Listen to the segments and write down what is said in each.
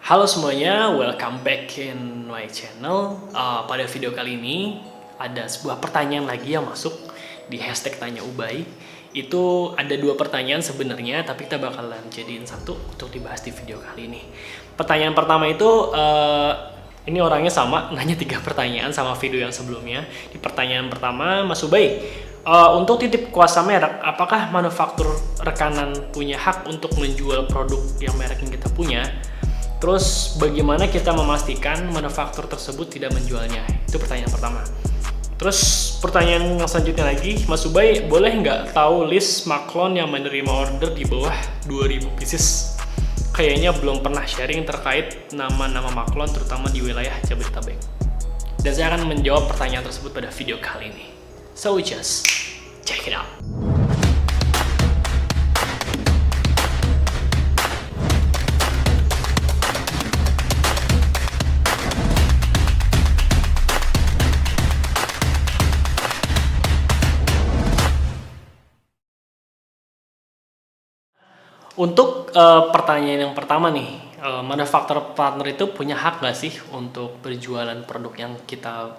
Halo semuanya, welcome back in my channel. Pada video kali ini ada sebuah pertanyaan lagi yang masuk di hashtag Tanya Ubay. Itu ada dua pertanyaan sebenarnya, tapi kita bakalan jadiin satu untuk dibahas di video kali ini. Pertanyaan pertama itu, ini orangnya sama, nanya 3 pertanyaan sama video yang sebelumnya. Di pertanyaan pertama, Mas Ubay, untuk titip kuasa merek, apakah manufaktur rekanan punya hak untuk menjual produk yang merek yang kita punya? Terus bagaimana kita memastikan manufaktur tersebut tidak menjualnya? Itu pertanyaan pertama. Terus pertanyaan yang selanjutnya lagi, Mas Ubay boleh nggak tahu list maklon yang menerima order di bawah 2000 pieces? Kayaknya belum pernah sharing terkait nama-nama maklon terutama di wilayah Jabodetabek. Dan saya akan menjawab pertanyaan tersebut pada video kali ini. So just check it out. Untuk pertanyaan yang pertama nih, manufaktur partner itu punya hak nggak sih untuk berjualan produk yang kita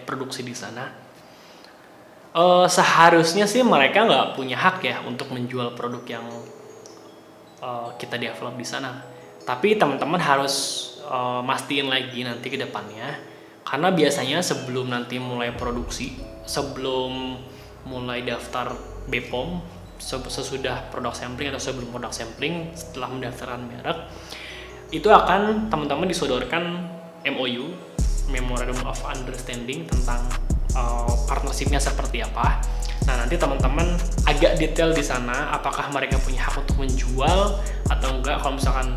produksi di sana? Seharusnya sih mereka nggak punya hak ya untuk menjual produk yang kita develop di sana. Tapi teman-teman harus mastiin lagi nanti ke depannya, karena biasanya sebelum nanti mulai produksi, sebelum mulai daftar BPOM, sesudah produk sampling atau sebelum produk sampling, setelah mendaftarkan merek, itu akan teman-teman disodorkan MOU, Memorandum of Understanding, tentang partnershipnya seperti apa. Nah, nanti teman-teman agak detail di sana apakah mereka punya hak untuk menjual atau enggak. Kalau misalkan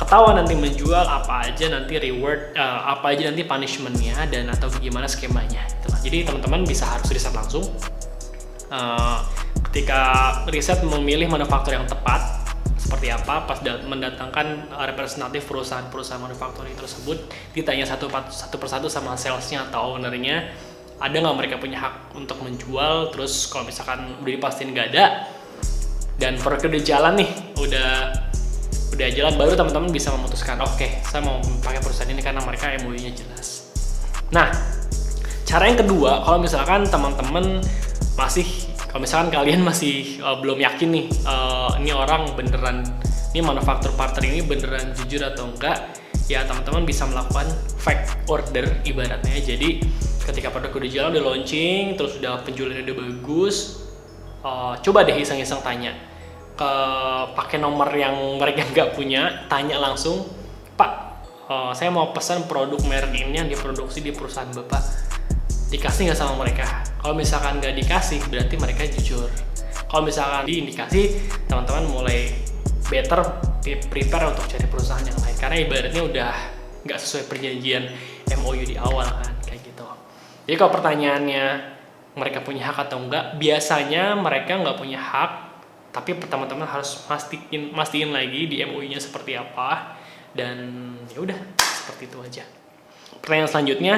ketahuan nanti menjual, apa aja nanti reward, apa aja nanti punishmentnya, dan atau gimana skemanya gitu. Jadi teman-teman bisa harus riset langsung. Ketika riset memilih manufaktur yang tepat seperti apa, pas mendatangkan representatif perusahaan manufaktur tersebut, ditanya satu persatu sama salesnya atau ownernya, ada nggak mereka punya hak untuk menjual. Terus kalau misalkan udah dipastiin nggak ada dan produknya udah jalan nih, udah jalan, baru teman-teman bisa memutuskan, oke, saya mau pakai perusahaan ini karena mereka MOU-nya jelas. Nah, cara yang kedua, kalau misalkan teman-teman kalau misalkan kalian masih belum yakin nih, ini orang beneran, ini manufaktur partner ini beneran jujur atau enggak, ya teman-teman bisa melakukan fake order ibaratnya. Jadi ketika produk udah jalan, udah launching, terus udah penjualannya udah bagus, coba deh iseng-iseng tanya, pakai nomor yang mereka nggak punya, tanya langsung, Pak, saya mau pesan produk merek ini yang diproduksi di perusahaan Bapak, dikasih nggak sama mereka? Kalau misalkan nggak dikasih, berarti mereka jujur. Kalau misalkan diindikasi, teman-teman mulai better prepare untuk cari perusahaan yang lain, karena ibaratnya udah nggak sesuai perjanjian MOU di awal kan, kayak gitu. Jadi kalau pertanyaannya mereka punya hak atau enggak, biasanya mereka nggak punya hak, tapi teman-teman harus mastiin lagi di MOU-nya seperti apa, dan ya udah seperti itu aja. Pertanyaan selanjutnya,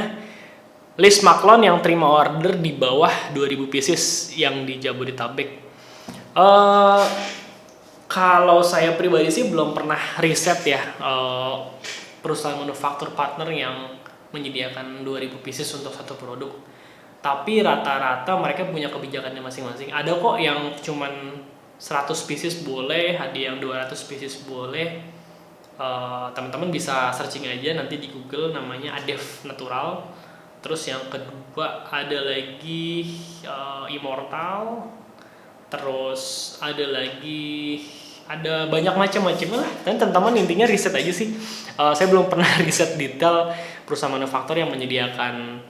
list maklon yang terima order di bawah 2000 pieces yang di Jabodetabek. Kalau saya pribadi sih belum pernah riset ya perusahaan manufaktur partner yang menyediakan 2000 pieces untuk satu produk. Tapi rata-rata mereka punya kebijakannya masing-masing. Ada kok yang cuman 100 pieces boleh, ada yang 200 pieces boleh. Teman-teman bisa searching aja nanti di Google, namanya Adef Natural. Terus yang kedua ada lagi Immortal, terus ada banyak macam-macam lah. Dan teman-teman intinya riset aja sih. Saya belum pernah riset detail perusahaan manufaktur yang menyediakan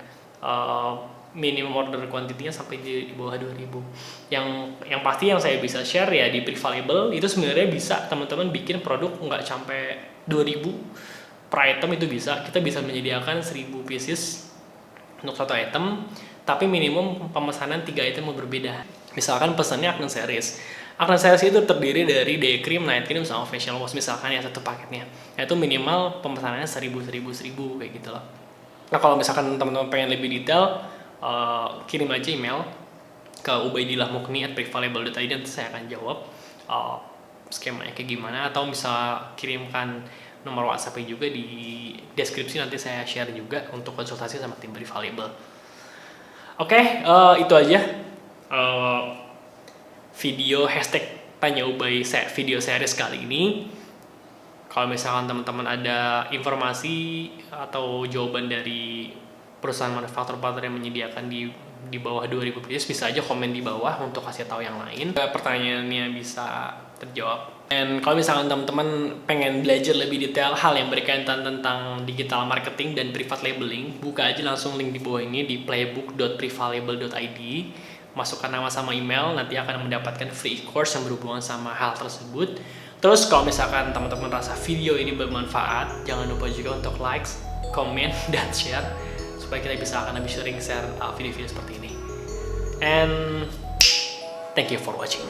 minimum order quantity-nya sampai di bawah 2000. Yang pasti yang saya bisa share ya di Prevalable itu sebenarnya bisa teman-teman bikin produk nggak sampai 2000 per item, itu bisa. Kita bisa menyediakan 1000 pieces untuk satu item, tapi minimum pemesanan 3 item berbeda. Misalkan pesannya Acne Series. Acne Series itu terdiri dari day cream, night cream, sama facial wash misalkan ya, satu paketnya. Itu minimal pemesanannya 1000 kayak gitu loh. Nah, kalau misalkan teman-teman pengen lebih detail, kirim aja email ke ubaidillahmukni@prevalable.id, nanti saya akan jawab skemanya kayak gimana, atau bisa kirimkan nomor WhatsApp-nya juga di deskripsi, nanti saya share juga untuk konsultasi sama tim Privaliable. Oke, itu aja video hashtag Tanya Ubay video series kali ini. Kalau misalkan teman-teman ada informasi atau jawaban dari perusahaan manufaktur partner yang menyediakan di bawah 2000 pieces, bisa aja komen di bawah untuk kasih tahu yang lain. Pertanyaannya bisa terjawab. Dan kalau misalkan teman-teman pengen belajar lebih detail hal yang berkaitan tentang digital marketing dan private labeling, buka aja langsung link di bawah ini di playbook.privalabel.id. Masukkan nama sama email, nanti akan mendapatkan free course yang berhubungan sama hal tersebut. Terus kalau misalkan teman-teman rasa video ini bermanfaat, jangan lupa juga untuk like, comment, dan share supaya kita bisa akan lebih sering share video-video seperti ini. And thank you for watching.